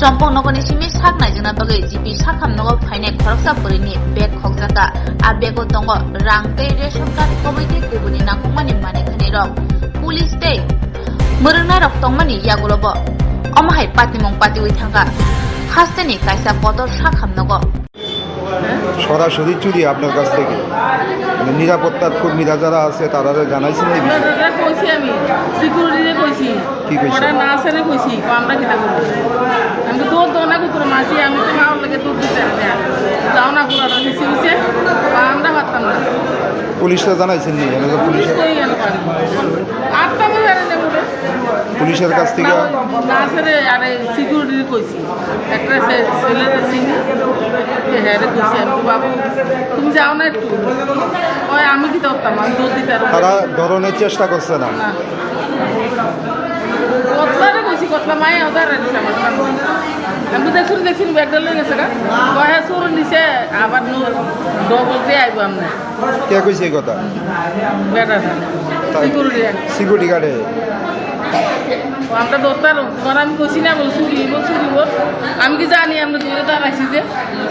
Sompong simi sak na jena bagai jipi sakam nogo phaine khoroksa purini bag khogjaka a bego tongo rang tei ration card kobaiti kubuni nangkukmani manikhani rok police tei murungnai rok tongmani yagulobo omahai patimong patiwi thangka hasteni kaisa bodol sakam nogo সরাসরি চুরি আপনার কাছ থেকে মানে নিরাপত্তার কর্মীরা যারা আছে তারা জানাইছেন এই বিষয়ে? কইছি আমি সিকিউরিটিরে কইছি কি কইছে? ওরা না আসেরে কইছি আমরা কিটা করব আমি তো দৌড় না কুকুর মাসি আমি তো মাওর লাগে দৌড় দিতে যাও না পুরা নিচে নিচে আমরা পারতাম না পুলিশরা জানাইছেন নি এলাকা পুলিশ কই এনে পারি আটটা বাজে এনে বলে পুলিশের কাছ থেকে না আসেরে আরে সিকিউরিটিরে কইছি একটা ছেলেরে চিনি হ্যাঁ রে কইছি আমি তো বাবু তুমি যাও না একটু ওই আমি কি করতাম আমি দৌড় দিতে তারা ধরনের চেষ্টা করছে না কতবারে কইছি কতলা মায়ে ওদের রাখছে আমার সামনে আমি দেখছি ব্যাগটা লয়ে গেছে গা কয়ে সুর নিচে আবার ডবল দিয়ে আইব আমরা কে কইছে এই কথা? বেটা সিকিউরিটি গার্ডে আমরা দরকার তোমার আমি কইছি না বল চুরি আমি কি জানি আমরা দূরে দাঁড়াইছি যে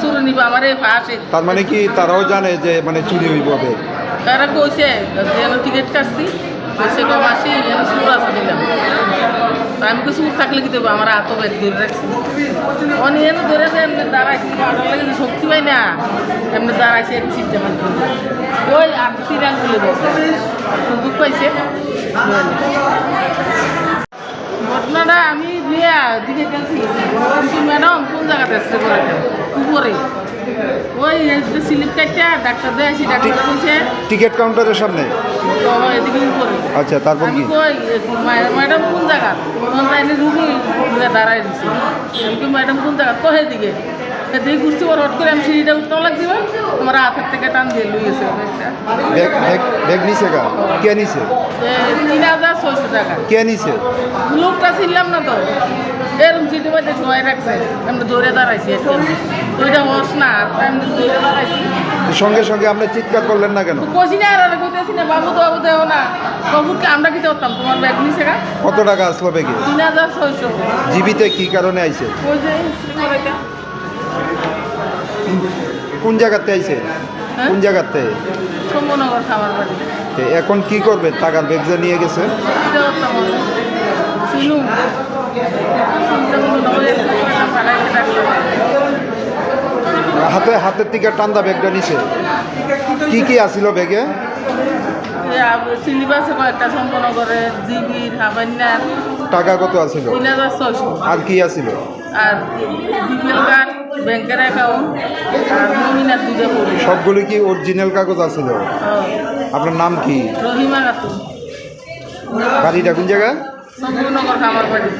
চুরি নিব আমার এই পাশে তার মানে কি তারাও জানে যে মানে চুরি হইব তারা কইছে যেন টিকিট কাটছি কইছে কম আসি যেন সুর আছে দিলাম আমি তো সুর থাকলে কি দেবো আমার হাতও ব্যাগ ধরে রাখছি অনি এনে ধরে এমনি দাঁড়াইছি আটার লাগে শক্তি পাই না এমনি দাঁড়াইছে এক চিন্তা মানে ওই আর তিরান তুলে বসে সুযোগ পাইছে ঘটনাটা আমি বিয়া দিকে গেছি কিন্তু ম্যাডাম কোন জায়গাতে আসতে করে উপরে ওই স্লিপ কাটটা ডাক্তার দিয়ে আসি ডাক্তার বলছে টিকিট কাউন্টারের সামনে এদিকে উপরে আচ্ছা তারপর কি ম্যাডাম কোন জায়গা অনলাইনে রুগী দাঁড়াই দিচ্ছে আমি কি ম্যাডাম কোন জায়গা তো হেদিকে এদিকে ঘুরছি ওর হট করে আমি সিঁড়িটা উঠতে লাগছিল আমার হাতের থেকে টান দিয়ে লুই গেছে ব্যাগ নিছে গা কে নিছে 3,600 টাকা কে নিছে লোকটা ছিলাম না তো এরকম সিটি মধ্যে সময় রাখছে আমি দৌড়ে দাঁড়াইছি আর কি ওইটা হস না আমি দৌড়ে দাঁড়াইছি সঙ্গে সঙ্গে আপনি চিৎকার করলেন না কেন? কইছি না আর কইতেছি না বাবু দেও না বাবুকে আমরা কি করতাম তোমার ব্যাগ নিছে গা কত টাকা আসলো ব্যাগে? 3,600 জীবিতে কি কারণে আইছে? ওই যে শ্রীমরাইটা কোন জায়গাতে আইছে? কোন জায়গাতে? শম্ভুনগর খামার বাড়ি এখন কি করবে? টাকার ব্যাগ যে নিয়ে গেছে হাতের থেকে টান্দা ব্যাগটা নিছে কি কি আসিল ব্যাগে? সিলিবাসে কয়েকটা শম্ভুনগরের জিবির হাবান্যার টাকা কত আসিল? 3,600 আর কি আসিল? আর বিপিএল কার্ড ব্যাংকের অ্যাকাউন্ট আর নমিনার দুধে পড়ি সবগুলো কি অরিজিনাল কাগজ আসিল? আপনার নাম কি? রহিমা খাতুন বাড়িটা কোন জায়গা? শম্ভুনগর খামার বাড়ি